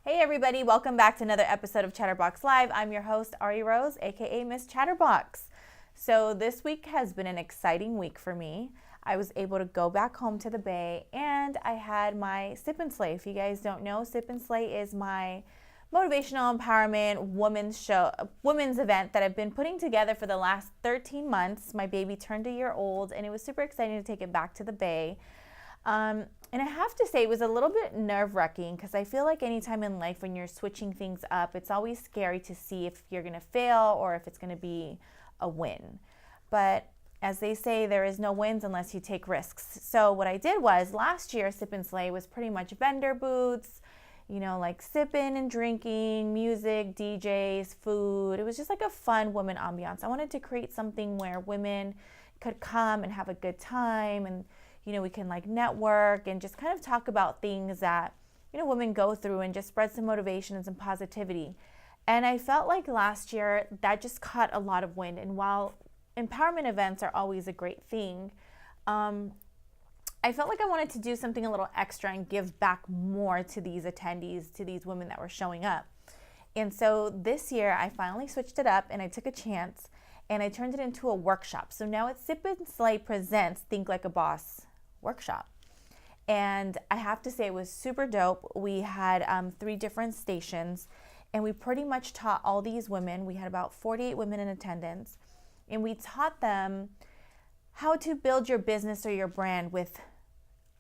Hey everybody, welcome back to another episode of Chatterbox Live. I'm your host, Arie Rose, aka Miss Chatterbox. So this week has been an exciting week for me. I was able to go back home to the Bay and I had my Sip and Slay. If you guys don't know, Sip and Slay is my motivational empowerment women's event that I've been putting together for the last 13 months. My baby turned a year old and it was super exciting to take it back to the Bay. And I have to say it was a little bit nerve-wracking because I feel like anytime in life when you're switching things up, it's always scary to see if you're going to fail or if it's going to be a win. But as they say, there is no wins unless you take risks. So what I did was last year, Sip and Slay was pretty much vendor booths, like sipping and drinking, music, DJs, food. It was just like a fun women ambiance. I wanted to create something where women could come and have a good time and we can network and just kind of talk about things that, women go through and just spread some motivation and some positivity. And I felt like last year that just caught a lot of wind. And while empowerment events are always a great thing, I felt like I wanted to do something a little extra and give back more to these attendees, to these women that were showing up. And so this year I finally switched it up and I took a chance and I turned it into a workshop. So now it's Sip and Slay presents Think Like a Boss workshop. And I have to say it was super dope. We had 3 different stations and we pretty much taught all these women. We had about 48 women in attendance and we taught them how to build your business or your brand with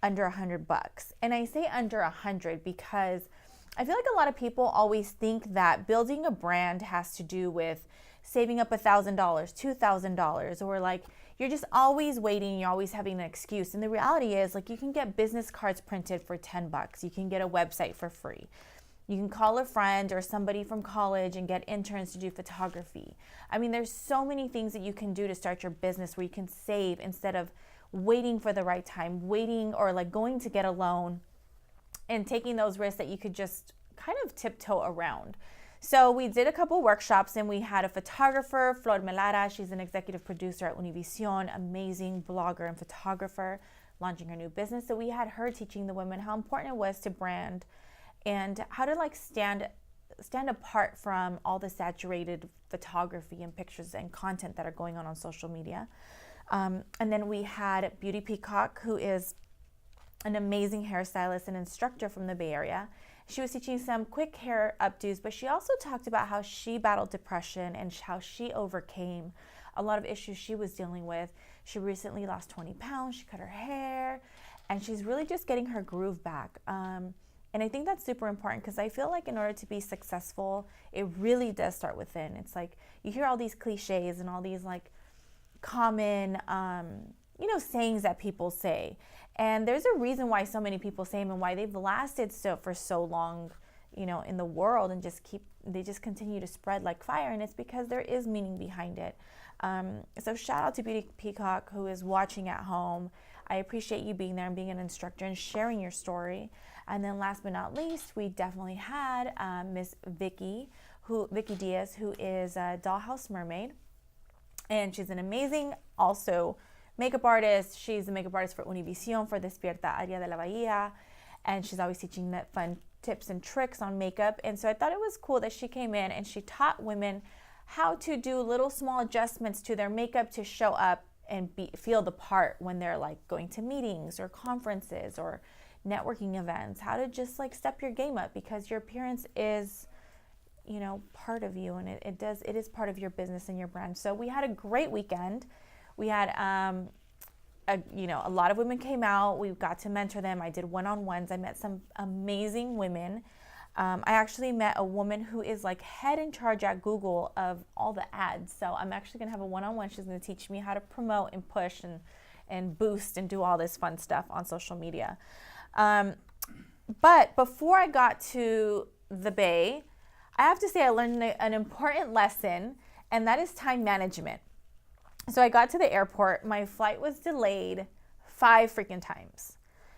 under $100. And I say under 100 because I feel like a lot of people always think that building a brand has to do with saving up $1,000, $2,000, or you're just always waiting, you're always having an excuse. And the reality is you can get business cards printed for $10. You can get a website for free. You can call a friend or somebody from college and get interns to do photography. I mean, there's so many things that you can do to start your business where you can save instead of waiting for the right time, waiting or going to get a loan and taking those risks that you could just kind of tiptoe around. So we did a couple workshops and we had a photographer, Flor Melara. She's an executive producer at Univision, amazing blogger and photographer, launching her new business. So we had her teaching the women how important it was to brand and how to stand apart from all the saturated photography and pictures and content that are going on social media. And then we had Beauty Peacock, who is an amazing hairstylist and instructor from the Bay Area. She was teaching some quick hair updos, but she also talked about how she battled depression and how she overcame a lot of issues she was dealing with. She recently lost 20 pounds, she cut her hair, and she's really just getting her groove back. And I think that's super important because I feel like in order to be successful, it really does start within. It's you hear all these cliches and all these common, sayings that people say. And there's a reason why so many people say them and why they've lasted for so long, in the world and they just continue to spread like fire. And it's because there is meaning behind it. So shout out to Beauty Peacock who is watching at home. I appreciate you being there and being an instructor and sharing your story. And then last but not least, we definitely had Miss Vicky Diaz, who is a Dollhouse Mermaid. And she's an amazing also makeup artist. She's a makeup artist for Univision, for Despierta Área de la Bahía, and she's always teaching that fun tips and tricks on makeup. And so I thought it was cool that she came in and she taught women how to do little small adjustments to their makeup to show up and feel the part when they're going to meetings or conferences or networking events, how to just step your game up because your appearance is part of you and it is part of your business and your brand. So we had a great weekend. We had, a lot of women came out. We got to mentor them. I did one-on-ones. I met some amazing women. I actually met a woman who is head in charge at Google of all the ads. So I'm actually going to have a one-on-one. She's going to teach me how to promote and push and boost and do all this fun stuff on social media. But before I got to the Bay, I have to say I learned an important lesson, and that is time management. So I got to the airport. My flight was delayed 5 freaking times.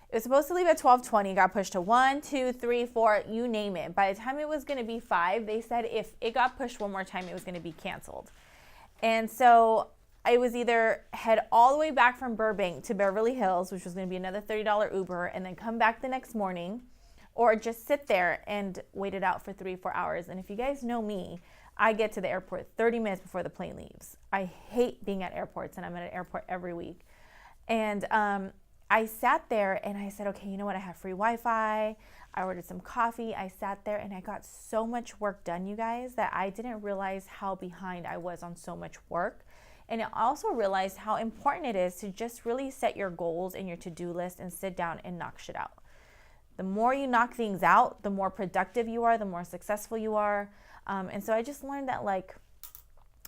It was supposed to leave at 12:20, got pushed to 1, 2, 3, 4, you name it. By the time it was going to be 5, they said if it got pushed one more time, it was going to be canceled. And so I was either head all the way back from Burbank to Beverly Hills, which was going to be another $30 Uber, and then come back the next morning, or just sit there and wait it out for 3-4 hours. And if you guys know me, I get to the airport 30 minutes before the plane leaves. I hate being at airports, and I'm at an airport every week. And I sat there and I said, okay, you know what? I have free Wi-Fi. I ordered some coffee. I sat there and I got so much work done, you guys, that I didn't realize how behind I was on so much work. And I also realized how important it is to just really set your goals in your to-do list and sit down and knock shit out. The more you knock things out, the more productive you are, the more successful you are. And so I just learned that, like,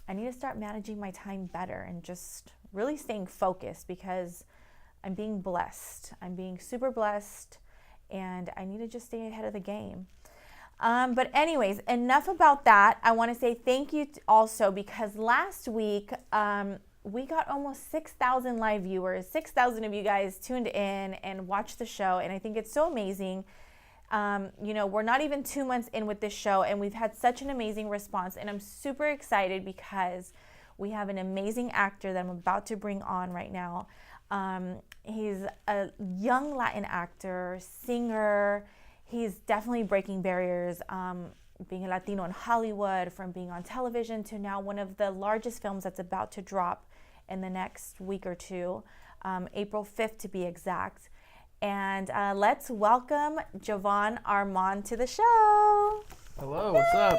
I need to start managing my time better and just really staying focused, because I'm being blessed. I'm being super blessed, and I need to just stay ahead of the game. But anyways, enough about that. I want to say thank you also, because last week we got almost 6,000 live viewers. 6,000 of you guys tuned in and watched the show, and I think it's so amazing. We're not even 2 months in with this show, and we've had such an amazing response, and I'm super excited because we have an amazing actor that I'm about to bring on right now. He's a young Latin actor, singer. He's definitely breaking barriers, being a Latino in Hollywood, from being on television to now one of the largest films that's about to drop in the next week or two, April 5th to be exact. And let's welcome Jovan Armand to the show. Hello, what's up?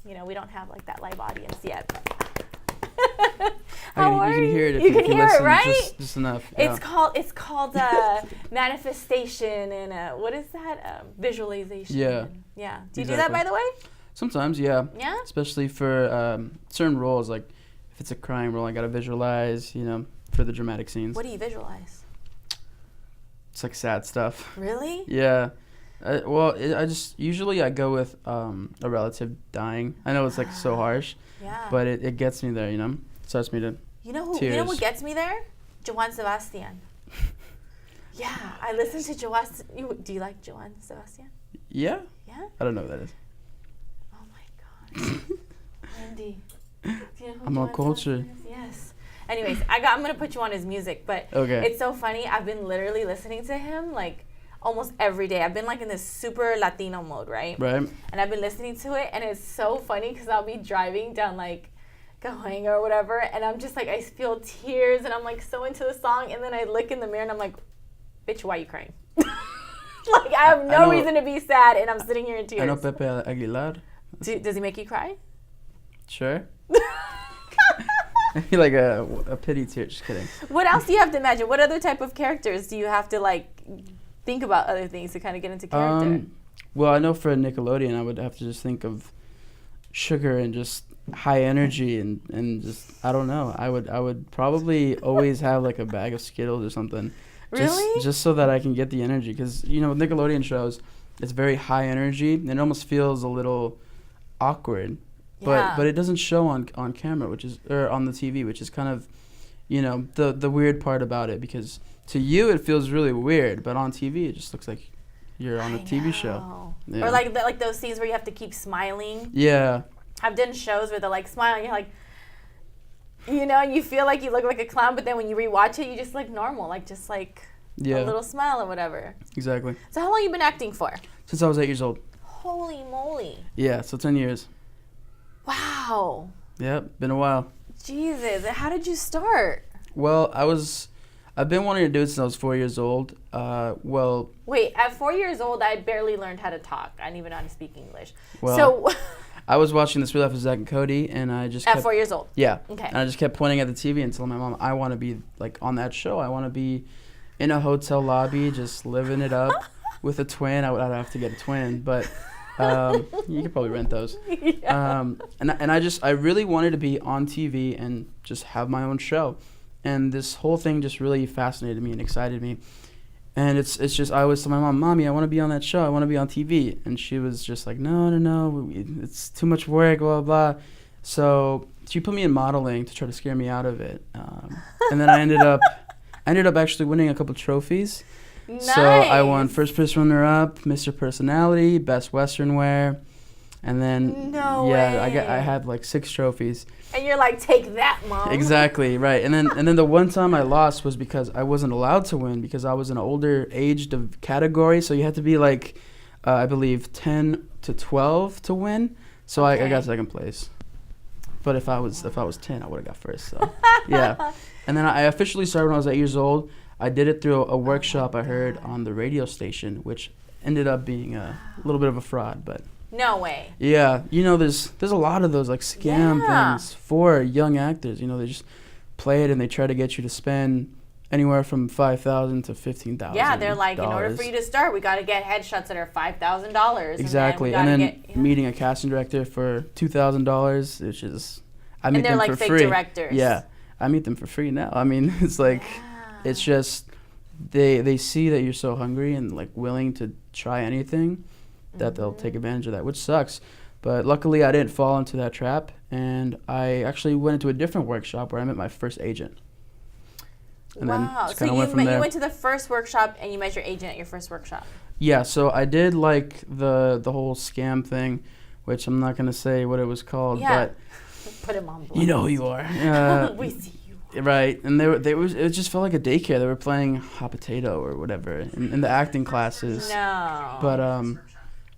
We don't have like that live audience yet. You can hear it if you you hear listen, it, right? Just enough. It's called manifestation and what is that? Visualization. Yeah. Yeah. Do you do that, by the way? Sometimes, yeah. Yeah? Especially for certain roles, like if it's a crime role, I gotta visualize, for the dramatic scenes. What do you visualize? It's like sad stuff. Really? Yeah. I go with a relative dying. I know it's like so harsh. Yeah. But it gets me there, Starts me to You tears. know what gets me there? Joan Sebastian. Yeah, I listen to Joan. Do you like Joan Sebastian? Yeah. Yeah? I don't know what that is. Oh my God. Wendy. Do you know who I'm on Joan culture. Sebastian is? Yes. Anyways, I'm going to put you on his music, but Okay. It's so funny. I've been literally listening to him like almost every day. I've been like in this super Latino mode, right? Right. And I've been listening to it, and it's so funny because I'll be driving down like going or whatever, and I'm just like, I feel tears, and I'm like so into the song, and then I look in the mirror and I'm like, bitch, why are you crying? Like, I have no reason to be sad, and I'm sitting here in tears. I know Pepe Aguilar. Does he make you cry? Sure. I feel like a pity tear. Just kidding. What else do you have to imagine? What other type of characters do you have to like think about other things to kind of get into character? Well, I know for Nickelodeon, I would have to just think of sugar and just high energy and just, I don't know. I would probably always have like a bag of Skittles or something. Really? Just so that I can get the energy, because with Nickelodeon shows, it's very high energy and it almost feels a little awkward. Yeah. But it doesn't show on camera, or on the TV, which is kind of, the weird part about it, because to you it feels really weird, but on TV it just looks like you're on a TV show. Yeah. Or like those scenes where you have to keep smiling. Yeah. I've done shows where they're like smiling, you're like, you feel like you look like a clown, but then when you rewatch it, you just look normal, like just like a little smile or whatever. Exactly. So how long have you been acting for? Since I was 8 years old. Holy moly. Yeah, so 10 years. Wow. Yep, been a while. Jesus, how did you start? Well, I've been wanting to do it since I was 4 years old. Wait, at 4 years old, I barely learned how to talk. I didn't even know how to speak English. Well, so I was watching This Real Life of Zach and Cody, and I just At 4 years old? Yeah. Okay. And I just kept pointing at the TV and telling my mom, I want to be like on that show. I want to be in a hotel lobby, just living it up with a twin. I'd have to get a twin, but you could probably rent those. Yeah. I really wanted to be on TV and just have my own show. And this whole thing just really fascinated me and excited me. And it's just, I always tell my mom, Mommy, I want to be on that show. I want to be on TV. And she was just like, no, it's too much work, blah, blah. So she put me in modeling to try to scare me out of it. And then I ended up actually winning a couple trophies. Nice. So I won First Place Runner-Up, Mr. Personality, Best Western Wear. And then No yeah, way. I had like 6 trophies. And you're like, take that, Mom. Exactly, right. And then the one time I lost was because I wasn't allowed to win because I was in an older aged category, so you had to be like I believe 10 to 12 to win. So I got second place. But if I was 10, I would have got first. So yeah. And then I officially started when I was 8 years old. I did it through a workshop I heard on the radio station, which ended up being a little bit of a fraud, but No way. yeah, there's a lot of those like scam things for young actors. They just play it and they try to get you to spend anywhere from $5,000 to $15,000. Yeah, they're like, in order for you to start, we got to get headshots that are $5,000. Exactly, and then meeting a casting director for $2,000, which is I meet them like for fake free. directors. Yeah, I meet them for free now. I mean, it's like it's just they see that you're so hungry and like willing to try anything that they'll take advantage of that, which sucks. But luckily, I didn't fall into that trap, and I actually went into a different workshop where I met my first agent. And wow. So you went to the first workshop and you met your agent at your first workshop. Yeah, so I did like the whole scam thing, which I'm not going to say what it was called, but put him on blast. You know who you are. We see you. Right, and it just felt like a daycare. They were playing hot potato or whatever in the acting classes. No. But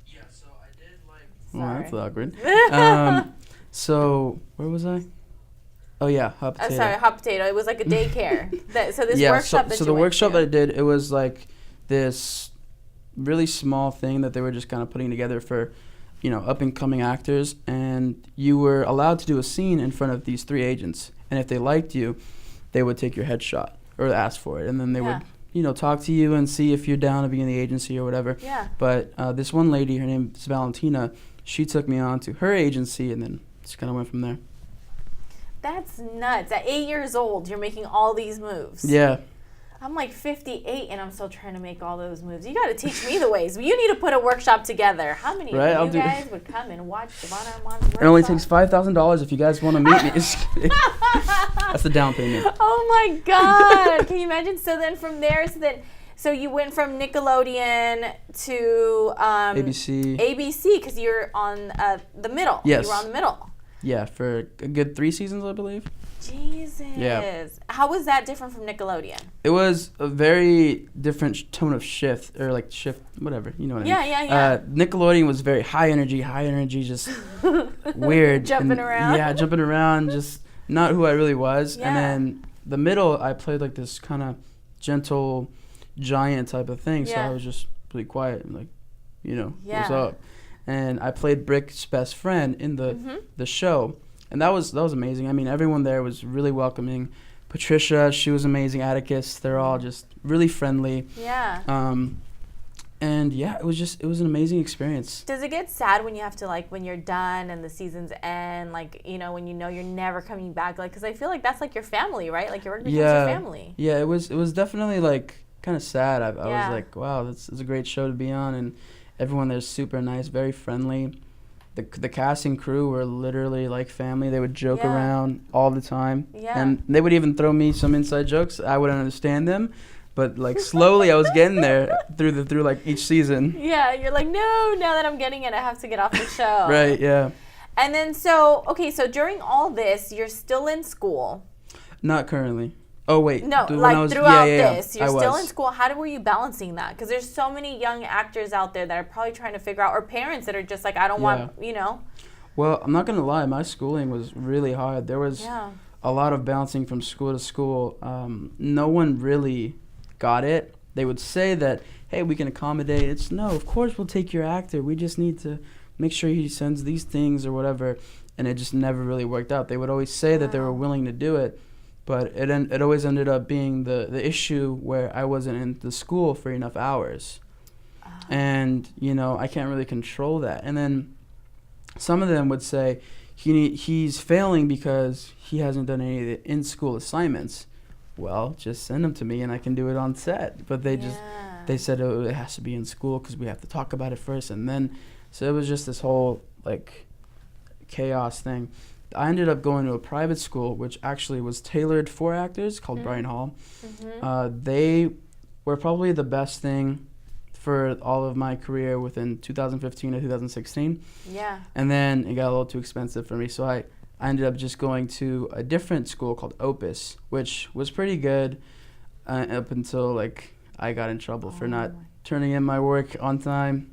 yeah, so I did like. Well, that's awkward. So where was I? Oh yeah, hot potato. Sorry, hot potato. It was like a daycare. So this workshop so the workshop that I did, it was like this really small thing that they were just kind of putting together for, up and coming actors, and you were allowed to do a scene in front of these 3 agents, and if they liked you, they would take your headshot or ask for it, and then they would, talk to you and see if you're down to be in the agency or whatever. Yeah. But this one lady, her name is Valentina, she took me on to her agency, and then just kind of went from there. That's nuts. At 8 years old, you're making all these moves. Yeah. I'm like 58 and I'm still trying to make all those moves. You got to teach me the ways. You need to put a workshop together. How many of you guys would come and watch Jovan Armand's workshop? It only takes $5,000 if you guys want to meet me. That's the down payment. Oh my God. Can you imagine? So then from there, so you went from Nickelodeon to ABC because you're on the middle. Yes. You were on the middle. Yeah, for a good 3 seasons, I believe. Jesus. Yeah. How was that different from Nickelodeon? It was a very different tone of shift, or like shift, whatever. You know what I mean? Yeah. Nickelodeon was very high energy, just weird. Jumping around. Yeah, jumping around, just not who I really was. Yeah. And then the middle, I played like this kind of gentle giant type of thing. So I was just really quiet and like, what's up? And I played Brick's best friend in the show. And that was amazing. I mean, everyone there was really welcoming. Patricia, she was amazing. Atticus, they're all just really friendly. Yeah. And yeah, it was an amazing experience. Does it get sad when you have to, like, when you're done and the seasons end, like, when you're never coming back? Like, because I feel like that's like your family, right? Like your work becomes your family. Yeah, it was definitely like kind of sad. I was like, wow, this is a great show to be on, and everyone there's super nice, very friendly. The cast and crew were literally like family. They would joke around all the time. Yeah. And they would even throw me some inside jokes. I wouldn't understand them, but like slowly I was getting there through like each season. Yeah, you're like, no, now that I'm getting it, I have to get off the show. Right, yeah. And then so during all this, you're still in school. Not currently. Oh, wait. No, like throughout this, you're still in school. How were you balancing that? Because there's so many young actors out there that are probably trying to figure out, or parents that are just like, I don't want, Well, I'm not going to lie. My schooling was really hard. There was a lot of bouncing from school to school. No one really got it. They would say that, hey, we can accommodate. It's, no, of course we'll take your actor. We just need to make sure he sends these things or whatever. And it just never really worked out. They would always say that they were willing to do it. But it always ended up being the issue where I wasn't in the school for enough hours. And, I can't really control that. And then some of them would say he's failing because he hasn't done any of the in-school assignments. Well, just send them to me and I can do it on set. But they said it has to be in school because we have to talk about it first. And then, so it was just this whole, like, chaos thing. I ended up going to a private school, which actually was tailored for actors, called Bryan Hall. They were probably the best thing for all of my career within 2015 to 2016. Yeah. And then it got a little too expensive for me, so I ended up just going to a different school called Opus, which was pretty good up until like I got in trouble for not turning in my work on time.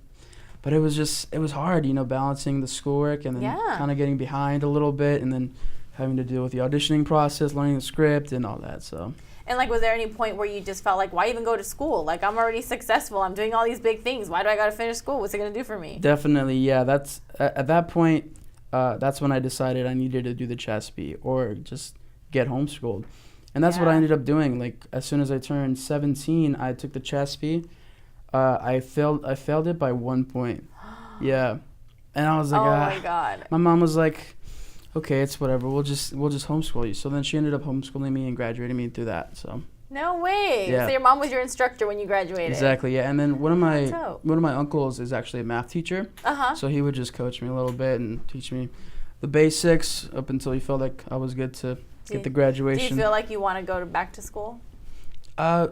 But it was hard, balancing the schoolwork and then kind of getting behind a little bit, and then having to deal with the auditioning process, learning the script and all that. So. And like, was there any point where you just felt like, why even go to school? Like, I'm already successful. I'm doing all these big things. Why do I got to finish school? What's it going to do for me? Definitely, yeah. That's at that point. That's when I decided I needed to do the CHSP or just get homeschooled, and that's what I ended up doing. Like, as soon as I turned 17, I took the CHSP. I failed it by 1 point. Yeah, and I was like, oh my God. My mom was like, okay, it's whatever. We'll just homeschool you. So then she ended up homeschooling me and graduating me through that. So. No way. Yeah. So your mom was your instructor when you graduated. Exactly. Yeah. And then one of my uncles is actually a math teacher. So he would just coach me a little bit and teach me the basics up until he felt like I was good to get the graduation. Do you feel like you want to go back to school? I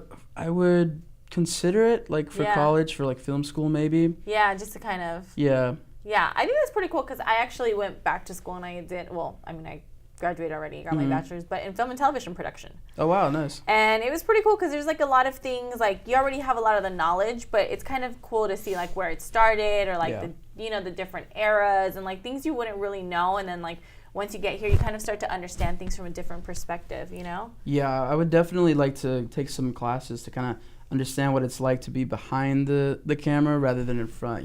would consider it, like, for college, for like film school maybe. Yeah, just to kind of. Yeah. Yeah, I think that's pretty cool because I actually went back to school and I graduated already, got my bachelor's, but in film and television production. Oh, wow, nice. And it was pretty cool because there's like a lot of things, like you already have a lot of the knowledge, but it's kind of cool to see like where it started or like the different eras and like things you wouldn't really know. And then like once you get here, you kind of start to understand things from a different perspective, Yeah, I would definitely like to take some classes to kind of understand what it's like to be behind the camera rather than in front,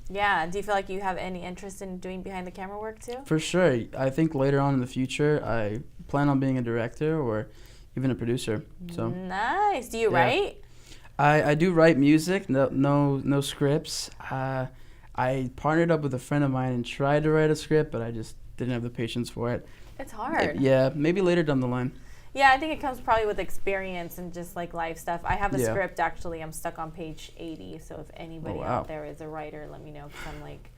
Yeah. Do you feel like you have any interest in doing behind the camera work too? For sure. I think later on in the future, I plan on being a director or even a producer. So nice. Do you write? I do write music. No scripts. I partnered up with a friend of mine and tried to write a script, but I just didn't have the patience for it. It's hard. Yeah, maybe later down the line. Yeah, I think it comes probably with experience and just like life stuff. I have a script actually. I'm stuck on page 80. So if anybody out there is a writer, let me know because I'm like,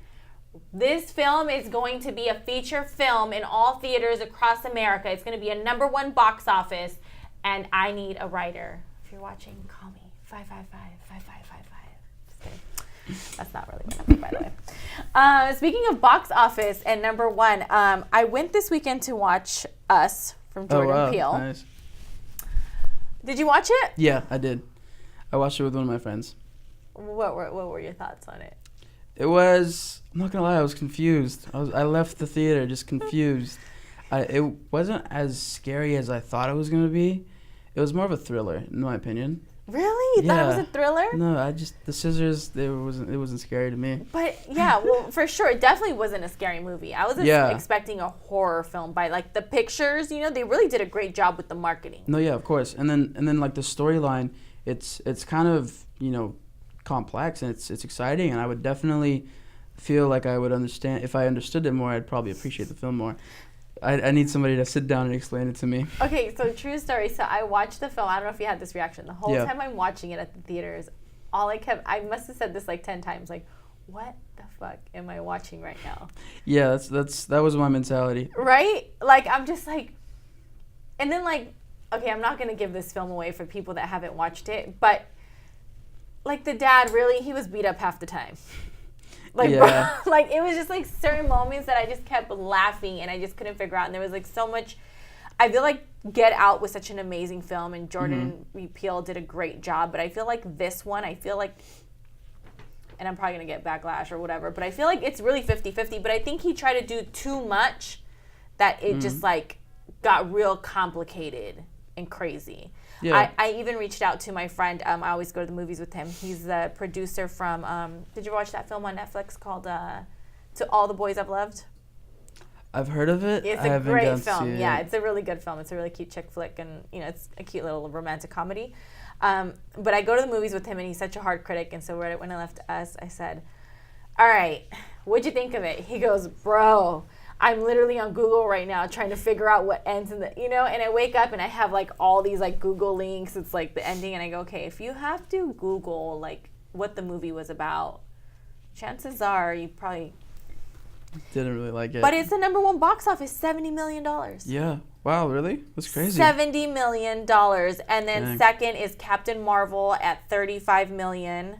this film is going to be a feature film in all theaters across America. It's going to be a #1 box office, and I need a writer. If you're watching, call me 555-5555. Just kidding. That's not really my number, by the way. Speaking of box office and #1, I went this weekend to watch Us. From Jordan Peele. Nice. Did you watch it? Yeah, I did. I watched it with one of my friends. What were your thoughts on it? It was, I'm not gonna lie, I was confused. I left the theater just confused. It wasn't as scary as I thought it was gonna be. It was more of a thriller, in my opinion. Really? You thought it was a thriller? No, the scissors, it wasn't scary to me. But yeah, well, for sure, it definitely wasn't a scary movie. I was expecting a horror film by like the pictures. They really did a great job with the marketing. No, yeah, of course. And then like the storyline, it's kind of complex and it's exciting, and I would definitely feel like I would understand if I understood it more. I'd probably appreciate the film more. I need somebody to sit down and explain it to me. Okay, so true story. So I watched the film. I don't know if you had this reaction. The whole time I'm watching it at the theaters, I must have said this like 10 times, like, what the fuck am I watching right now? Yeah, that was my mentality. Right? Like, I'm just like, and then like, okay, I'm not going to give this film away for people that haven't watched it, but like the dad, really, he was beat up half the time. Like, like it was just like certain moments that I just kept laughing and I just couldn't figure out. And there was like so much. I feel like Get Out was such an amazing film and Jordan Peele did a great job. But I feel like this one, and I'm probably going to get backlash or whatever, but I feel like it's really 50-50. But I think he tried to do too much that it just like got real complicated and crazy. Yeah. I even reached out to my friend. I always go to the movies with him. He's the producer from, did you watch that film on Netflix called To All the Boys I've Loved? I've heard of it. It's a great film. Yeah, it's a really good film. It's a really cute chick flick, and it's a cute little romantic comedy. But I go to the movies with him, and he's such a hard critic. And so when I left Us, I said, all right, what'd you think of it? He goes, bro, I'm literally on Google right now trying to figure out what ends in the, and I wake up and I have like all these like Google links. It's like the ending, and I go, okay, if you have to Google like what the movie was about, chances are you probably didn't really like it. But it's the #1 box office, $70 million. Yeah. Wow, really? That's crazy. $70 million. And then second is Captain Marvel at $35 million.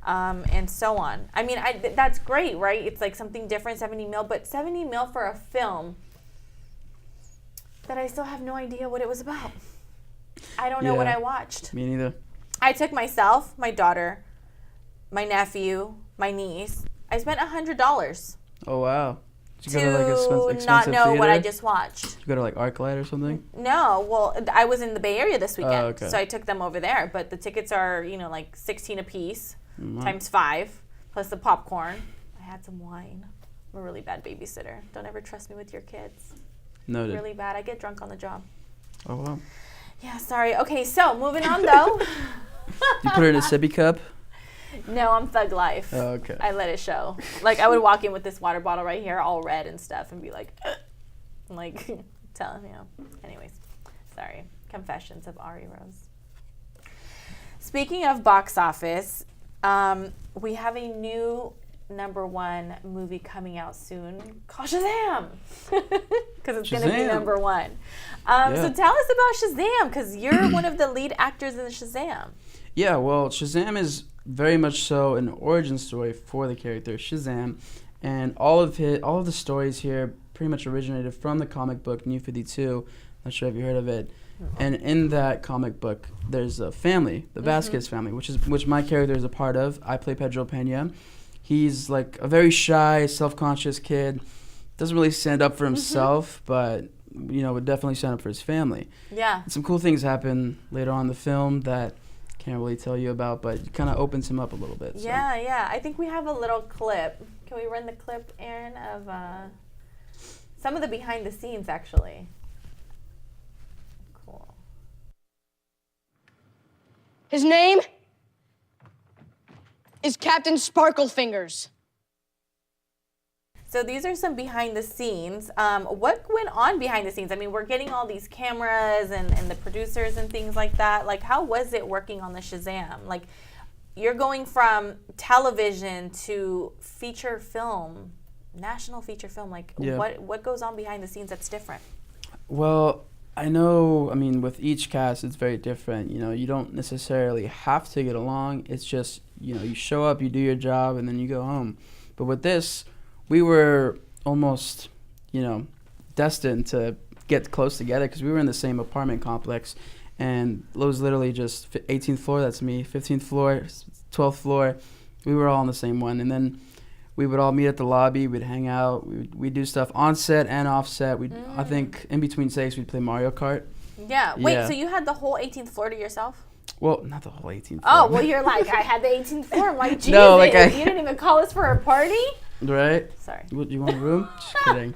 and so on. I mean, that's great, right? It's like something different, 70 mil, but 70 mil for a film that I still have no idea what it was about. I don't know what I watched. Me neither. I took myself, my daughter, my nephew, my niece. I spent $100 Oh, wow. Did you to go to like expensive not know theater? what I just watched. Did you go to like ArcLight or something? No, well, I was in the Bay Area this weekend, okay. so I took them over there. But the tickets are, like 16 a piece, Mm-hmm. times 5, plus the popcorn. I had some wine. I'm a really bad babysitter. Don't ever trust me with your kids. Noted. Really bad. I get drunk on the job. Oh, wow. Yeah, sorry. Okay, so moving on though. You put it in a sippy cup? No, I'm thug life. Oh, okay. I let it show. Like, I would walk in with this water bottle right here, all red and stuff, and be like, like, telling, Anyways, sorry. Confessions of Arie Rose. Speaking of box office, we have a new #1 movie coming out soon called Shazam, because it's going to be #1. So tell us about Shazam, because you're one of the lead actors in Shazam. Yeah, well, Shazam is very much so an origin story for the character Shazam, and all of the stories here pretty much originated from the comic book New 52. Not sure if you heard of it. And in that comic book, there's a family, the Vasquez family, which my character is a part of. I play Pedro Pena. He's like a very shy, self-conscious kid. Doesn't really stand up for himself, but would definitely stand up for his family. Yeah. And some cool things happen later on in the film that can't really tell you about, but it kind of opens him up a little bit. So. Yeah. I think we have a little clip. Can we run the clip, Aaron, of some of the behind the scenes, actually? Cool. His name is Captain Sparklefingers. So these are some behind the scenes. What went on behind the scenes? I mean, we're getting all these cameras and the producers and things like that. Like, how was it working on the Shazam? Like, you're going from television to feature film, national feature film. Like, what goes on behind the scenes that's different? Well, I know, with each cast, it's very different. You don't necessarily have to get along. It's just, you show up, you do your job, and then you go home. But with this, we were almost, destined to get close together because we were in the same apartment complex. And it was literally just 18th floor, that's me, 15th floor, 12th floor. We were all on the same one. And then we would all meet at the lobby. We'd hang out. We'd do stuff on set and off set. I think in between takes, we'd play Mario Kart. Yeah. Wait, so you had the whole 18th floor to yourself? Well, not the whole 18th floor. Oh, well, you're like, I had the 18th floor. I'm like, Jesus, no, like you didn't even call us for a party? Right? Sorry. What, you want a room? Just kidding.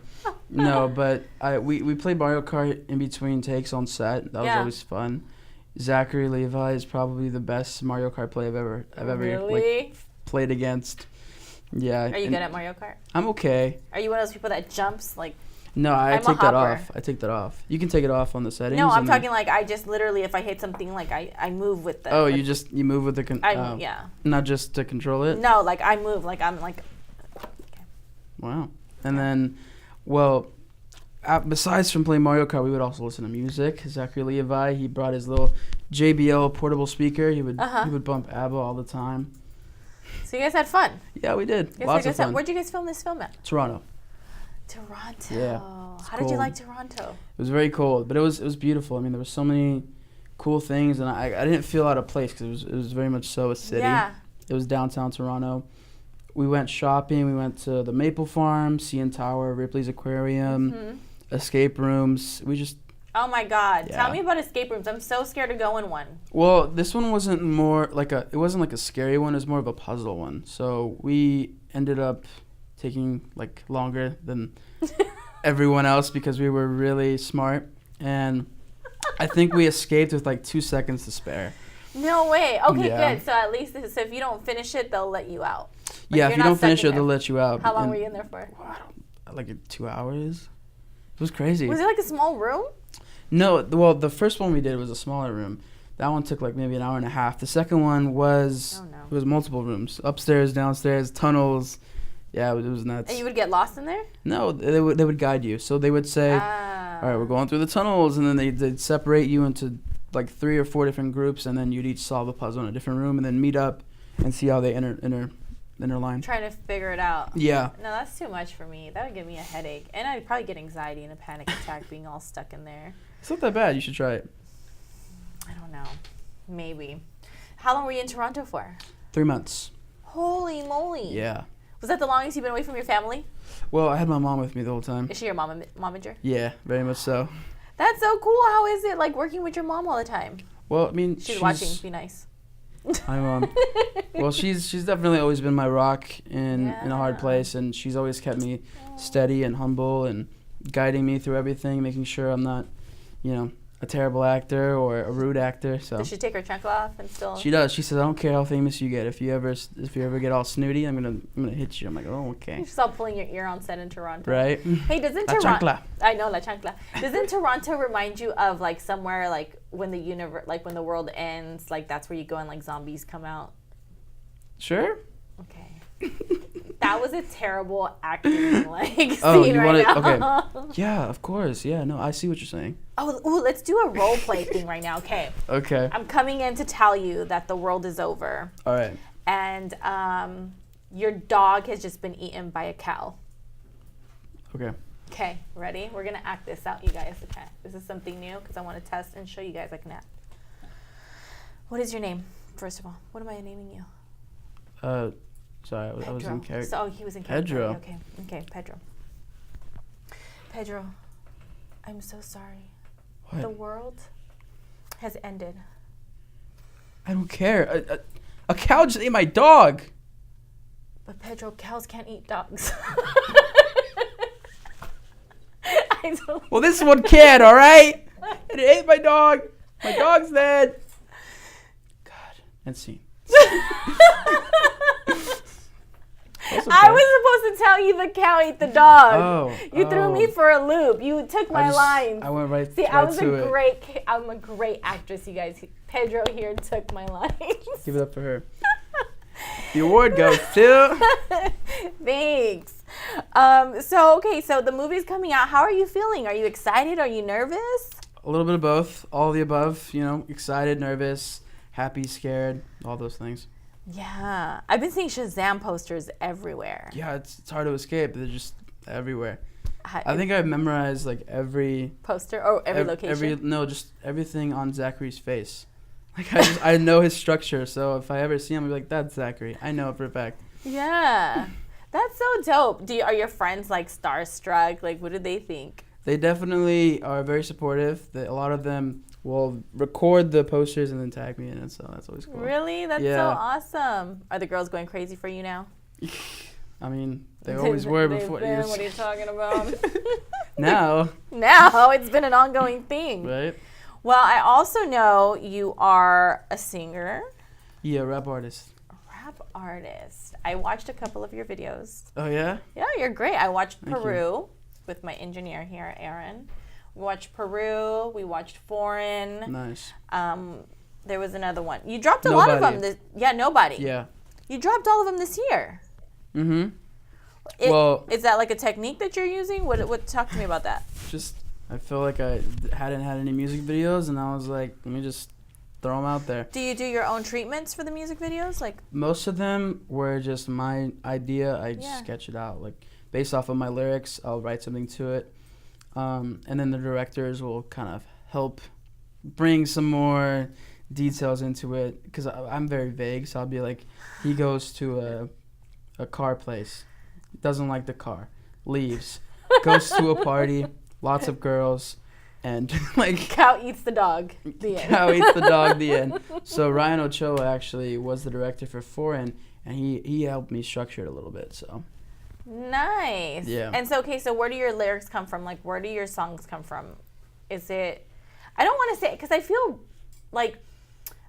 No, but we played Mario Kart in between takes on set. That was always fun. Zachary Levi is probably the best Mario Kart player I've ever played against. Yeah. Are you good at Mario Kart? I'm okay. Are you one of those people that jumps like? No, I take that off. I take that off. You can take it off on the settings. No, I'm talking like I just literally, if I hit something, like I move with the. Oh, you move with the yeah. Not just to control it. No, like I move, like I'm like. Okay. Wow, and then, well, besides from playing Mario Kart, we would also listen to music. Zachary Levi, he brought his little JBL portable speaker. He would bump ABBA all the time. So you guys had fun. Yeah, we did. Lots of fun. Where'd you guys film this film at? Toronto. Toronto. Yeah. How did you like Toronto? It was very cold, but it was beautiful. I mean, there were so many cool things, and I didn't feel out of place because it was very much so a city. Yeah. It was downtown Toronto. We went shopping. We went to the Maple Farm, CN Tower, Ripley's Aquarium, escape rooms. We just. Oh my God! Yeah. Tell me about escape rooms. I'm so scared to go in one. Well, this one wasn't it wasn't like a scary one. It was more of a puzzle one. So we ended up taking like longer than everyone else because we were really smart, and I think we escaped with like 2 seconds to spare. No way. Okay, good. So at least so if you don't finish it, they'll let you out. Like, yeah, if you don't finish it, they'll let you out. How long were you in there for? Like 2 hours. It was crazy. Was it like a small room? No, well, the first one we did was a smaller room. That one took like maybe an hour and a half. The second one was it was multiple rooms, upstairs, downstairs, tunnels. Yeah, it was nuts. And you would get lost in there? No, they would guide you. So they would say, all right, we're going through the tunnels, and then they'd separate you into like 3 or 4 different groups, and then you'd each solve a puzzle in a different room, and then meet up and see how they interline. Trying to figure it out. Yeah. No, that's too much for me. That would give me a headache. And I'd probably get anxiety and a panic attack being all stuck in there. It's not that bad. You should try it. I don't know. Maybe. How long were you in Toronto for? 3 months. Holy moly. Yeah. Was that the longest you've been away from your family? Well, I had my mom with me the whole time. Is she your momager? Yeah, very much so. That's so cool. How is it like working with your mom all the time? Well, I mean, She's watching. Be nice. Hi, Mom. Well, she's definitely always been my rock in a hard place, and she's always kept me steady and humble and guiding me through everything, making sure I'm not, a terrible actor or a rude actor. So does she take her chunk off and still? She does. She says, "I don't care how famous you get. If you ever get all snooty, I'm gonna hit you." I'm like, "Oh, okay." She's all pulling your ear on set in Toronto. Right. Hey, doesn't La Toronto? chancla. I know La Chancla. Doesn't Toronto remind you of like somewhere like when the universe, like when the world ends, like that's where you go and like zombies come out? Sure. Okay. That was a terrible acting like Oh, scene you right want it? now. Okay. Yeah, of course. Yeah, no, I see what you're saying. Oh, ooh, let's do a role play thing right now. Okay. Okay. I'm coming in to tell you that the world is over. All right. And your dog has just been eaten by a cow. Okay. Okay, ready? We're going to act this out, you guys. Okay. This is something new because I want to test and show you guys I can act. What is your name, first of all? What am I naming you? Sorry, I was in character. So, he was in character. Pedro. Okay, Pedro. Pedro, I'm so sorry. What? The world has ended. I don't care. A cow just ate my dog. But Pedro, cows can't eat dogs. Well, this one can, all right? It ate my dog. My dog's dead. God. And scene. I was supposed to tell you the cow ate the dog. Oh, you threw me for a loop. You took my lines. I went right. See, right I'm a great actress, you guys. Pedro here took my lines. Give it up for her. The award goes to. Thanks. So the movie's coming out. How are you feeling? Are you excited? Are you nervous? A little bit of both. All of the above. Excited, nervous, happy, scared, all those things. Yeah, I've been seeing Shazam posters everywhere. Yeah, it's hard to escape. They're just everywhere. I think I've memorized like every poster or every location. Just everything on Zachary's face. Like I know his structure, so if I ever see him, I'll be like, "That's Zachary." I know it for a fact. Yeah, that's so dope. Are your friends like starstruck? Like, what do they think? They definitely are very supportive. A lot of them will record the posters and then tag me in it, so that's always cool. Really? That's so awesome. Are the girls going crazy for you now? I mean, they always were before. What are you talking about? Now it's been an ongoing thing. Right. Well, I also know you are a singer. Yeah, rap artist. I watched a couple of your videos. Oh, yeah? Yeah, you're great. I watched Thank Peru you. with my engineer here, Aaron. We watched Peru. We watched Foreign. Nice. There was another one. You dropped a lot of them. Nobody. Yeah. You dropped all of them this year. Mm-hmm. Is that like a technique that you're using? What? Talk to me about that. Just, I feel like I hadn't had any music videos, and I was like, let me just throw them out there. Do you do your own treatments for the music videos? Like most of them were just my idea. I sketch it out. Like based off of my lyrics, I'll write something to it. And then the directors will kind of help bring some more details into it because I'm very vague. So I'll be like, he goes to a car place, doesn't like the car, leaves, goes to a party, lots of girls, and like cow eats the dog. The end. Cow eats the dog. The end. So Ryan Ochoa actually was the director for Foreign, and he helped me structure it a little bit. So. Nice. Yeah. And so, okay, so where do your lyrics come from? Like, where do your songs come from? Is it, I don't want to say, because I feel like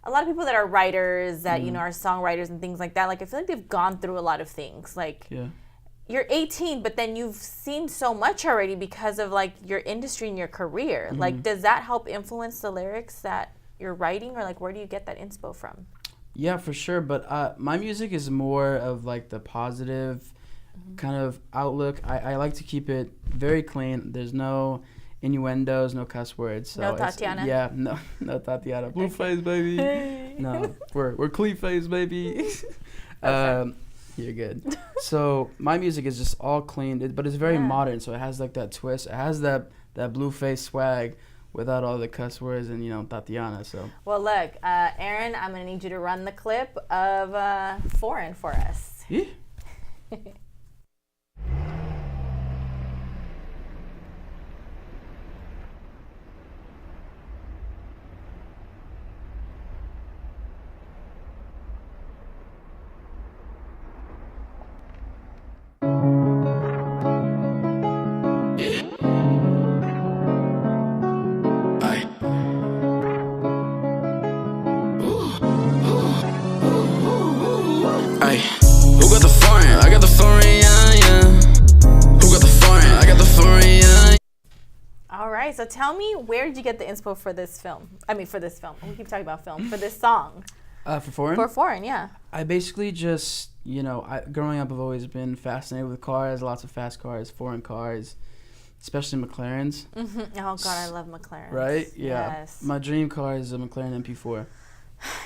a lot of people that are writers, that, are songwriters and things like that, like, I feel like they've gone through a lot of things. Like, you're 18, but then you've seen so much already because of, like, your industry and your career. Mm-hmm. Like, does that help influence the lyrics that you're writing? Or, like, where do you get that inspo from? Yeah, for sure. But my music is more of, like, the positive kind of outlook. I like to keep it very clean. There's no innuendos, no cuss words. So No Tatiana? Yeah, no Tatiana. Blue face, baby. No, we're clean face, baby. You're good. So my music is just all clean, but it's very modern. So it has like that twist. It has that blue face swag without all the cuss words and Tatiana. So. Well, look, Aaron, I'm gonna need you to run the clip of Foreign for us. Yeah. Who got the foreign? I got the foreign, yeah. Who got the foreign? I got the foreign, yeah. All right, so tell me, where did you get the inspo for this film? For this film. We keep talking about film. For this song. For Foreign? For Foreign, yeah. I basically just, growing up, I've always been fascinated with cars, lots of fast cars, foreign cars, especially McLarens. Mm-hmm. Oh, God, I love McLarens. Right? Yeah. Yes. My dream car is a McLaren MP4.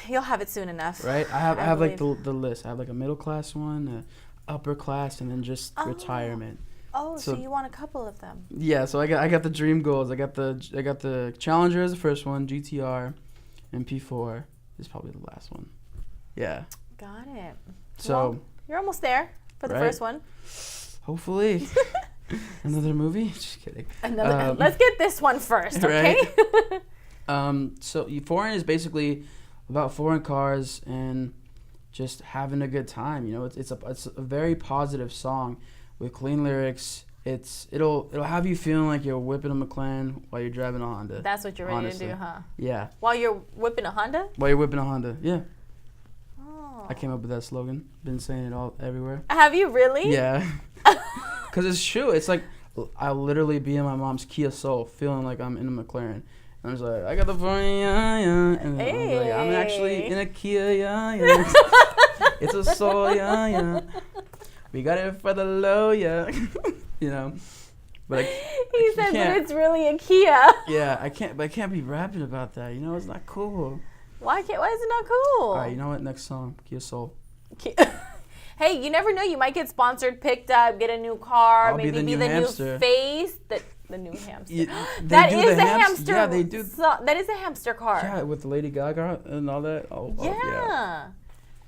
You'll have it soon enough. Right? I have like the list. I have like a middle class one, an upper class, and then just retirement. Oh, so you want a couple of them? Yeah, so I got the dream goals. I got the Challenger as the first one, GTR, and P4 is probably the last one. Yeah. Got it. So well, you're almost there for the first one. Hopefully. Another movie? Just kidding. Let's get this one first, okay? Right? So Foreign is basically about foreign cars and just having a good time. It's a very positive song with clean lyrics. It'll have you feeling like you're whipping a McLaren while you're driving a Honda. That's what you're ready to do, huh? Yeah. While you're whipping a Honda? While you're whipping a Honda, yeah. Oh. I came up with that slogan. Been saying it all everywhere. Have you really? Yeah. Because it's true. It's like I'll literally be in my mom's Kia Soul feeling like I'm in a McLaren. And I was like, I got the foreign, yeah. And I'm like, I'm actually in a Kia, yeah. It's a Soul, yeah. We got it for the low, yeah. But he said that it's really a Kia. Yeah, I can't be rapping about that. It's not cool. Why is it not cool? All right, you know what? Next song, Kia Soul. Hey, you never know. You might get sponsored, picked up, get a new car, I'll maybe be the new hamster. New face. The new hamster. Yeah, that is a hamster. Yeah, they do. That is a hamster car. Yeah, with Lady Gaga and all that. Yeah.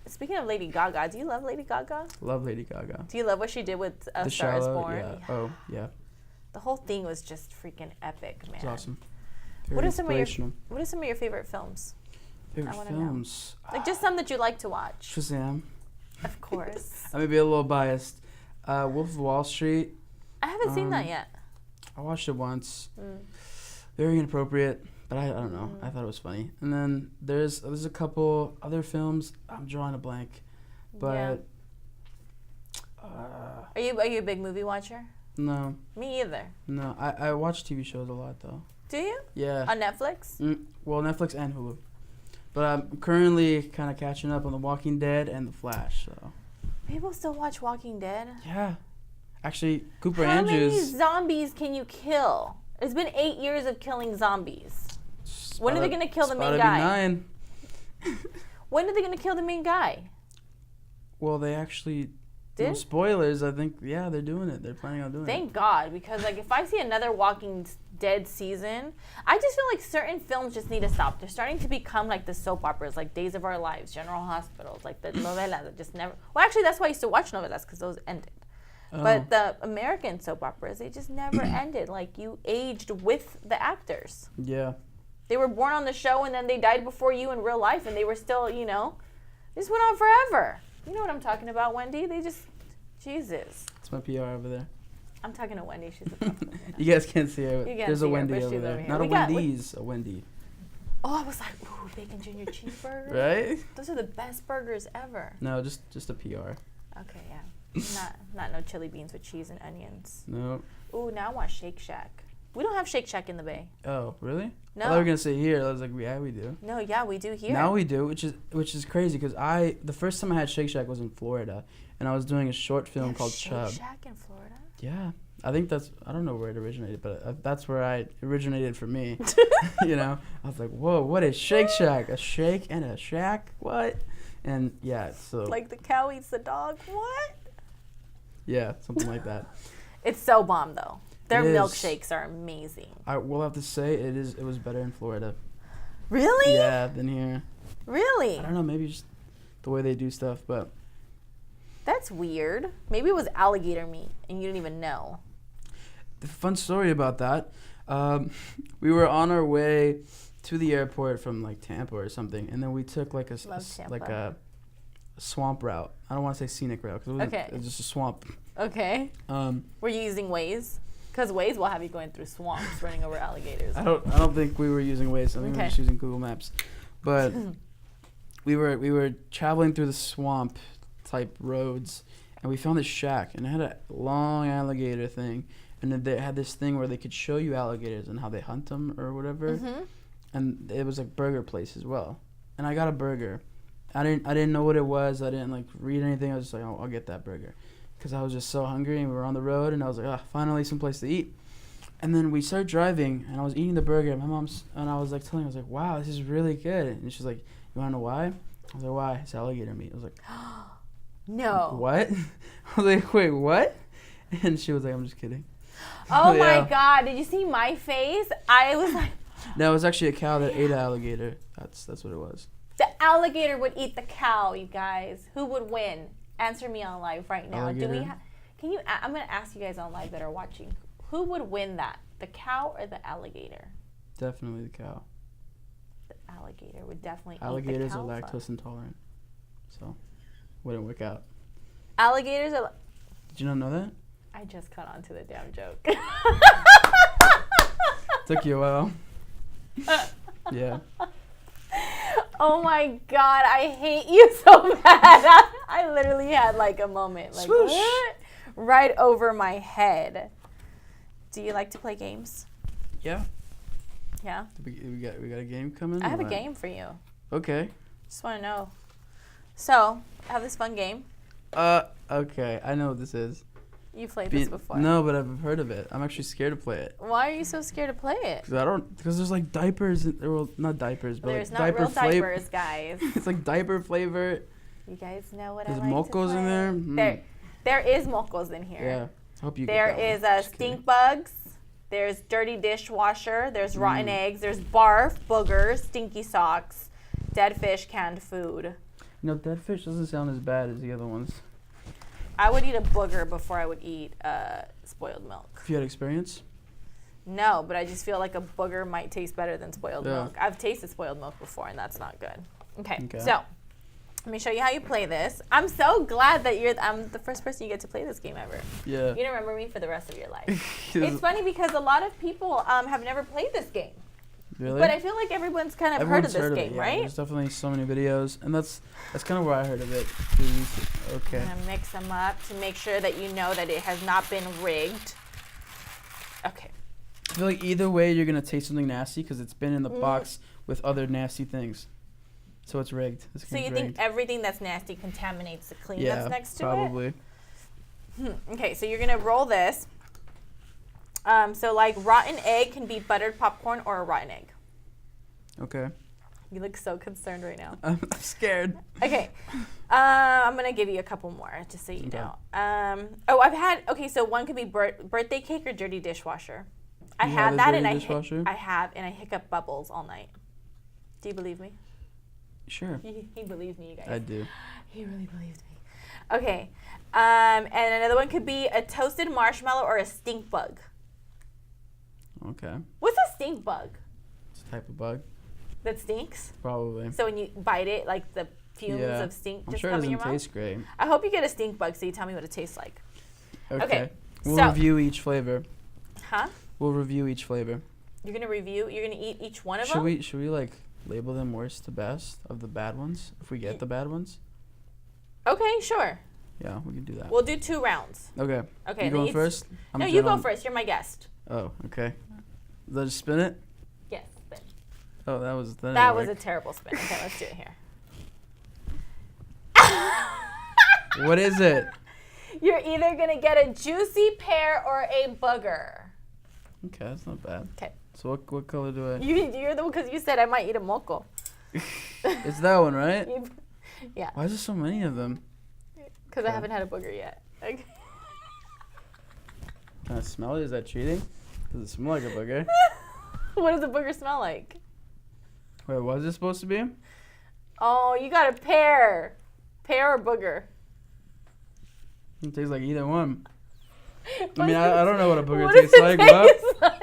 Speaking of Lady Gaga, do you love Lady Gaga? Love Lady Gaga. Do you love what she did with The Star Is Shallow, Born? Yeah. Oh, yeah. The whole thing was just freaking epic, man. It's awesome. What are some of your favorite films? Favorite films? Like just some that you like to watch. Shazam. Of course. I may be a little biased. Wolf of Wall Street. I haven't seen that yet. I watched it once. Very inappropriate, but I don't know. I thought it was funny. And then there's a couple other films. I'm drawing a blank, but are you a big movie watcher? No. Me either. No, I watch TV shows a lot though. Do you? Yeah. On Netflix? Well, Netflix and Hulu. But I'm currently kind of catching up on The Walking Dead and The Flash. So. People still watch Walking Dead? Yeah. Actually, Cooper How Andrews. many zombies can you kill? It's been 8 years of killing zombies. When are they going to kill the main guy? 9. When are they going to kill the main guy? Well, they actually... Did? No spoilers, I think, yeah, they're doing it. They're planning on doing it. Thank God, because if I see another Walking Dead season, I just feel like certain films just need to stop. They're starting to become like the soap operas, like Days of Our Lives, General Hospitals, like the novelas that just never... Well, actually, that's why I used to watch novelas, because those ended. Oh. But the American soap operas, they just never ended. Like, you aged with the actors. Yeah. They were born on the show, and then they died before you in real life, and they were still, they just went on forever. You know what I'm talking about, Wendy? They just... Jesus. It's my PR over there. I'm talking to Wendy. She's the problem. You guys can't see her. There's a Wendy over there. Not a Wendy's, a Wendy. Oh, I was like, ooh, bacon junior cheeseburger. Right? Those are the best burgers ever. No, just a PR. Okay, yeah. not no chili beans with cheese and onions. No. Ooh, now I want Shake Shack. We don't have Shake Shack in the Bay. Oh, really? No. I thought we were gonna say here. I was like, yeah, we do. No, yeah, we do here. Now we do, which is crazy because the first time I had Shake Shack was in Florida, and I was doing a short film called Chub. Shake Shack in Florida? Yeah. I think I don't know where it originated, but that's where it originated for me. You know, I was like, whoa, what is Shake Shack? A shake and a shack? What? And yeah, so. Like the cow eats the dog? What? Yeah, something like that. It's so bomb, though. Their It is. milkshakes are amazing. I will have to say it was better in Florida. Really? Yeah, than here. Really? I don't know, maybe just the way they do stuff, but. That's weird. Maybe it was alligator meat and you didn't even know. The fun story about that, we were on our way to the airport from like Tampa or something, and then we took like a swamp route. I don't want to say scenic route because it was just a swamp. Okay. Were you using Waze? Because Waze will have you going through swamps, running over alligators. I don't think we were using Waze. I think we were just using Google Maps, but we were traveling through the swamp type roads, and we found this shack, and it had a long alligator thing. And then they had this thing where they could show you alligators and how they hunt them or whatever. Mm-hmm. And it was like burger place as well. And I got a burger. I didn't know what it was. I didn't like read anything. I was just like, oh, I'll get that burger. Because I was just so hungry and we were on the road and I was like, finally some place to eat. And then we started driving and I was eating the burger. And I was like telling her, I was like, wow, this is really good. And she's like, you want to know why? I was like, why? It's alligator meat. I was like, no. What? I was like, wait, what? And she was like, I'm just kidding. Oh my God! Did you see my face? I was like. No, it was actually a cow that ate an alligator. That's what it was. The alligator would eat the cow, you guys. Who would win? Answer me on live right now. Alligator? I'm gonna ask you guys on live that are watching. Who would win that? The cow or the alligator? Definitely the cow. The alligator would definitely eat the cow. Alligators are lactose intolerant, so wouldn't work out. Alligators are. Did you not know that? I just caught on to the damn joke. Took you a while. Yeah. Oh my God, I hate you so bad. I literally had like a moment, like what? Right over my head. Do you like to play games? Yeah. Yeah. We got a game coming. I have a game for you. Okay. Just want to know. So, I have this fun game. Okay. I know what this is. You've played this before. No, but I've heard of it. I'm actually scared to play it. Why are you so scared to play it? Because there's like diapers. Well, not diapers, but there's like not diaper real flavor. Diapers, guys. It's like diaper flavor. You guys know what there's I like to play. mocos in there. There is mocos in here. Yeah. Hope you. There is stink bugs. There's dirty dishwasher. There's rotten eggs. There's barf, boogers, stinky socks, dead fish, canned food. You know, dead fish doesn't sound as bad as the other ones. I would eat a booger before I would eat spoiled milk. Have you had experience? No, but I just feel like a booger might taste better than spoiled milk. I've tasted spoiled milk before, and that's not good. Okay, so let me show you how you play this. I'm so glad that I'm the first person you get to play this game ever. Yeah. You're going to remember me for the rest of your life. It's funny because a lot of people have never played this game. Really? But I feel like everyone's kind of heard of this game, right? There's definitely so many videos, and that's kind of where I heard of it. Okay. I'm going to mix them up to make sure that you know that it has not been rigged. Okay. I feel like either way you're going to taste something nasty because it's been in the box with other nasty things. So it's rigged. So you think everything that's nasty contaminates the clean that's next to probably. it? Okay, so you're going to roll this. So like rotten egg can be buttered popcorn or a rotten egg. Okay. You look so concerned right now. I'm scared. Okay. I'm going to give you a couple more just so you know. So one could be birthday cake or dirty dishwasher. I have that and I hiccup bubbles all night. Do you believe me? Sure. He believes me, you guys. I do. He really believes me. Okay. And another one could be a toasted marshmallow or a stink bug. Okay. What's a stink bug? It's a type of bug. That stinks? Probably. So when you bite it, like the fumes of stink just come in your mouth? I'm sure it doesn't taste great. I hope you get a stink bug so you tell me what it tastes like. Okay. We'll review each flavor. Huh? We'll review each flavor. You're going to eat each one of them? Should we like label them worst to best of the bad ones if we get the bad ones? Okay, sure. Yeah, we can do that. We'll do 2 rounds. Okay. Okay. You going first? No, you go first. You're my guest. Oh, okay. Let's just spin it? Yes, spin. Oh, that was a terrible spin. Okay, let's do it here. What is it? You're either going to get a juicy pear or a booger. Okay, that's not bad. Okay. So what color do I? You're the one because you said I might eat a moco. It's that one, right? Yeah. Why is there so many of them? Because I haven't had a booger yet. Okay. Can I smell it? Is that cheating? Does it smell like a booger? What does a booger smell like? Wait, what is it supposed to be? Oh, you got a pear. Pear or booger? It tastes like either one. What I mean, does I don't know what a booger what tastes does like. it What? taste like?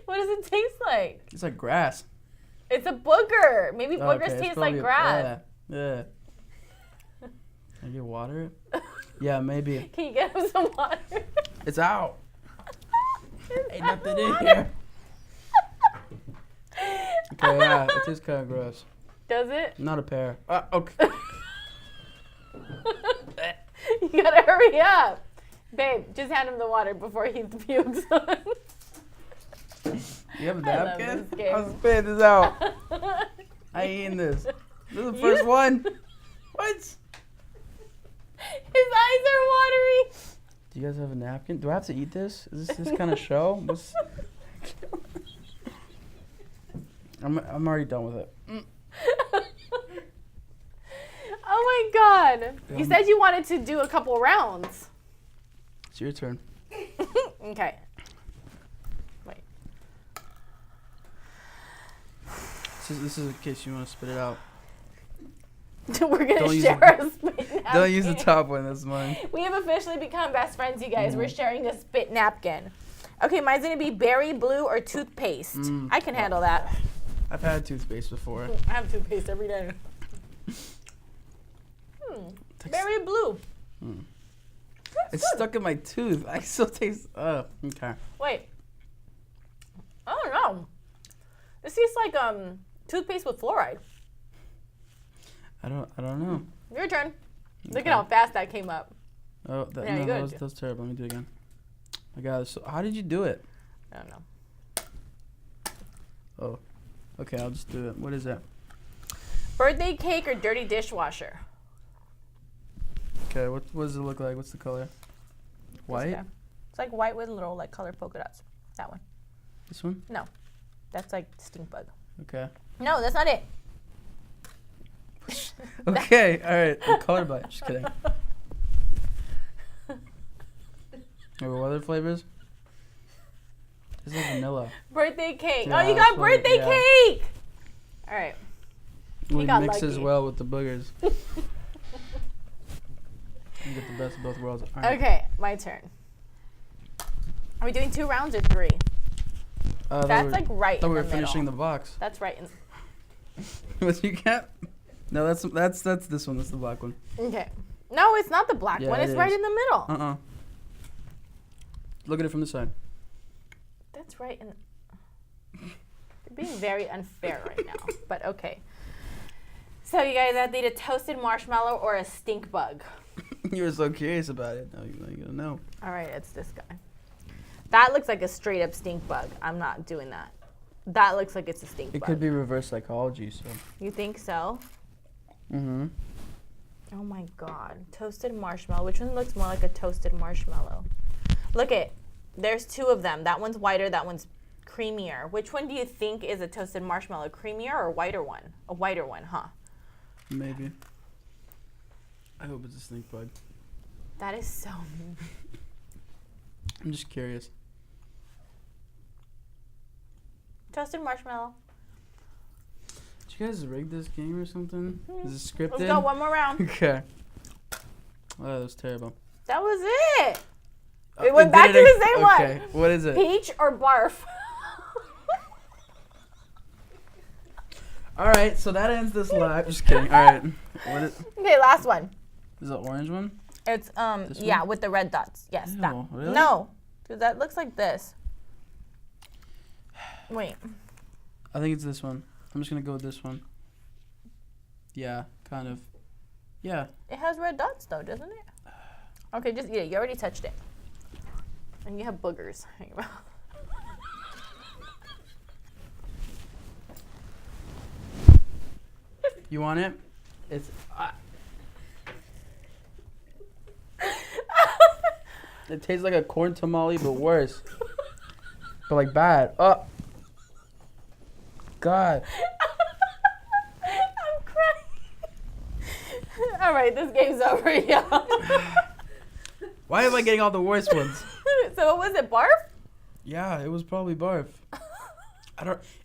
What does it taste like? It's like grass. It's a booger. Maybe Oh, boogers okay, it's taste like probably- grass. Yeah. Can I get water? Yeah, maybe. Can you get him some water? It's out. Ain't out nothing in water. here. Okay, yeah, it tastes kind of gross. Does it? Not a pear. Okay. You gotta hurry up. Babe, just hand him the water before he pukes. You have a I love napkin? this game. I'll spit this out. I ain't eating this. This is the first one. What? His eyes are watery. Do you guys have a napkin? Do I have to eat this? Is this kind of show? I'm already done with it. Oh my god. You said you wanted to do a couple rounds. It's your turn. Okay. Wait. This is in case you want to spit it out. We're gonna Don't use share the- a spit napkin. Don't use the top one. That's mine. We have officially become best friends, you guys. We're sharing a spit napkin. Okay, mine's gonna be berry blue or toothpaste. I can handle that. I've had toothpaste before. I have toothpaste every day. Berry blue. It's stuck in my tooth. I still taste. Okay. Wait. I don't know. This tastes like toothpaste with fluoride. I don't know. Your turn. Look at how fast that came up. Oh, Yeah, you that good. was terrible. Let me do it again. I got it. So how did you do it? I don't know. Oh, okay. I'll just do it. What is that? Birthday cake or dirty dishwasher? Okay. What does it look like? What's the color? White. Okay. It's like white with little like colored polka dots. That one. This one. No. That's like stink bug. Okay. No, that's not it. Okay. All right. I'm colorblind. Just kidding. What other flavors? This is vanilla. Birthday cake. Yeah, oh, you got that's what- birthday yeah. cake. All right. It got mixes lucky. well with the boogers. You get the best of both worlds. All right. Okay, my turn. Are we doing 2 rounds or 3? That's like right I thought in we the were finishing the middle. box. That's right in. What you got? No, that's this one. That's the black one. Okay. No, it's not the black Yeah, one. it It's right is. in the middle. Look at it from the side. That's right in. You're being very unfair right now, but okay. So you guys have to eat a toasted marshmallow or a stink bug. You were so curious about it. Now you're gonna know. All right, it's this guy. That looks like a straight up stink bug. I'm not doing that. That looks like it's a stink It bug. could be reverse psychology. So. You think so? Mm-hmm. Oh my god. Toasted marshmallow. Which one looks more like a toasted marshmallow? Look it. There's 2 of them. That one's whiter, that one's creamier. Which one do you think is a toasted marshmallow? Creamier or whiter one? A whiter one, huh? Maybe. I hope it's a snake bug. That is so mean. I'm just curious. Toasted marshmallow. Did you guys rig this game or something? Is it scripted? Let's go, one more round. Okay. Oh, that was terrible. That was it. Oh, We went it back to did it the same Okay, one. what is it? Peach or barf? All right, so that ends this live. Just kidding. All right. What is Okay, last one. the orange one? It's This yeah, one? with the red dots. Yes, that. Ew, really? No. Dude, that looks like this. Wait. I think it's this one. I'm just gonna go with this one. Yeah, kind of. Yeah. It has red dots though, doesn't it? Okay, just eat it. You already touched it. And you have boogers. You want it? It's. It tastes like a corn tamale, but worse. But like bad. Oh. God. I'm crying. All right, this game's over, y'all. Why am I getting all the worst ones? So what was it, barf? Yeah, it was probably barf.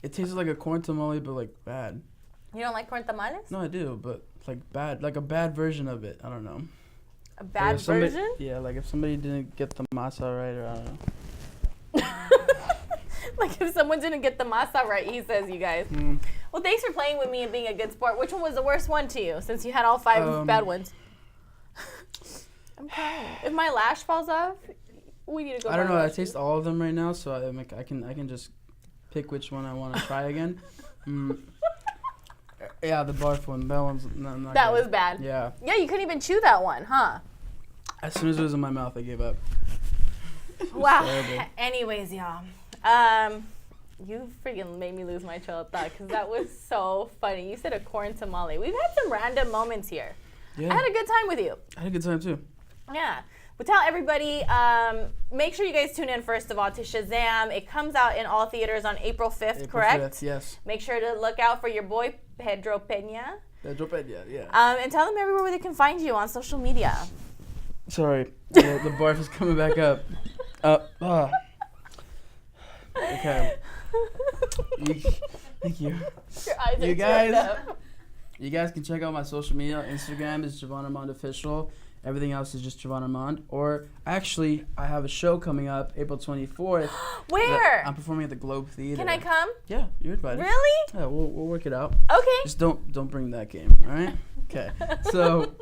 It tasted like a corn tamale, but like bad. You don't like corn tamales? No, I do, but like bad, like a bad version of it. I don't know. A bad version? Yeah, like if somebody didn't get the masa right, or I don't know. Like if someone didn't get the masa right, he says, you guys. Well, thanks for playing with me and being a good sport. Which one was the worst one to you, since you had all 5 bad ones? I'm crying. If my lash falls off, we need to go. I don't know. I taste all of them right now, so I can just pick which one I want to try again. Yeah, the barf one. That one's not that good. was bad. Yeah. Yeah, you couldn't even chew that one, huh? As soon as it was in my mouth, I gave up. Wow. Terrible. Anyways, y'all. You freaking made me lose my trail of thought because that was so funny. You said a corn tamale. We've had some random moments here. Yeah. I had a good time with you. I had a good time too. Yeah. But tell everybody, make sure you guys tune in, first of all, to Shazam. It comes out in all theaters on April 5th, correct? April 5th, yes. Make sure to look out for your boy, Pedro Pena. Pedro Pena, yeah. And tell them everywhere where they can find you on social media. Sorry, the barf is coming back up. Okay. Thank you. Your eyes are turned up. You guys can check out my social media. Instagram is Jovan Armand Official. Everything else is just Jovan Armand. Or actually, I have a show coming up April 24th. Where? I'm performing at the Globe Theater. Can I come? Yeah, you're invited. Really? Yeah, we'll work it out. Okay. Just don't bring that game, all right? Okay. So,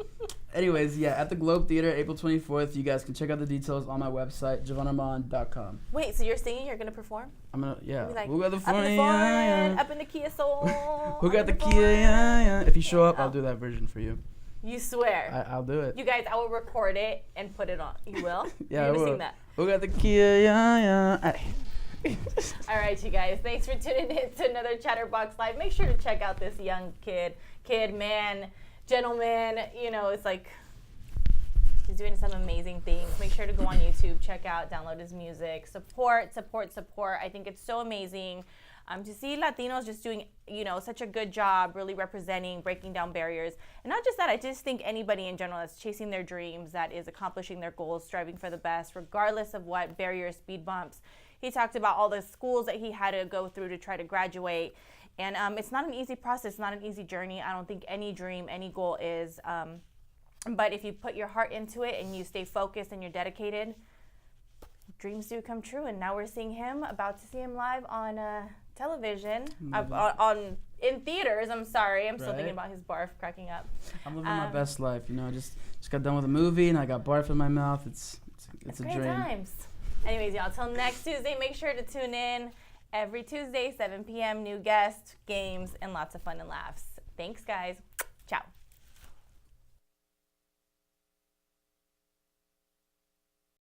anyways, yeah, at the Globe Theater, April 24th. You guys can check out the details on my website, jovanarmand.com. Wait, so you're singing? You're gonna perform? I'm gonna, yeah. Like, Who got the up in phone? the foreign, up in the Kia Soul. Who got up the in Kia? Yeah. If you show up, I'll Oh. do that version for you. You swear? I'll do it. You guys, I will record it and put it on. You will? Yeah, You're I gonna will. sing that. Who got the Kia? Yeah. All right, you guys. Thanks for tuning in to another Chatterbox Live. Make sure to check out this young kid, man, gentleman. You know, it's like he's doing some amazing things. Make sure to go on YouTube, check out, download his music, support. I think it's so amazing to see Latinos just doing, such a good job, really representing, breaking down barriers. And not just that, I just think anybody in general that's chasing their dreams, that is accomplishing their goals, striving for the best, regardless of what barriers, speed bumps. He talked about all the schools that he had to go through to try to graduate. And it's not an easy process, not an easy journey. I don't think any dream, any goal is. But if you put your heart into it and you stay focused and you're dedicated, dreams do come true. And now we're seeing him, about to see him live on television, in theaters. I'm sorry. I'm still thinking about his barf cracking up. I'm living my best life, just got done with a movie and I got barf in my mouth. It's a great dream. Times. Anyways, y'all, till next Tuesday, make sure to tune in. Every Tuesday, 7 p.m., new guests, games, and lots of fun and laughs. Thanks, guys. Ciao.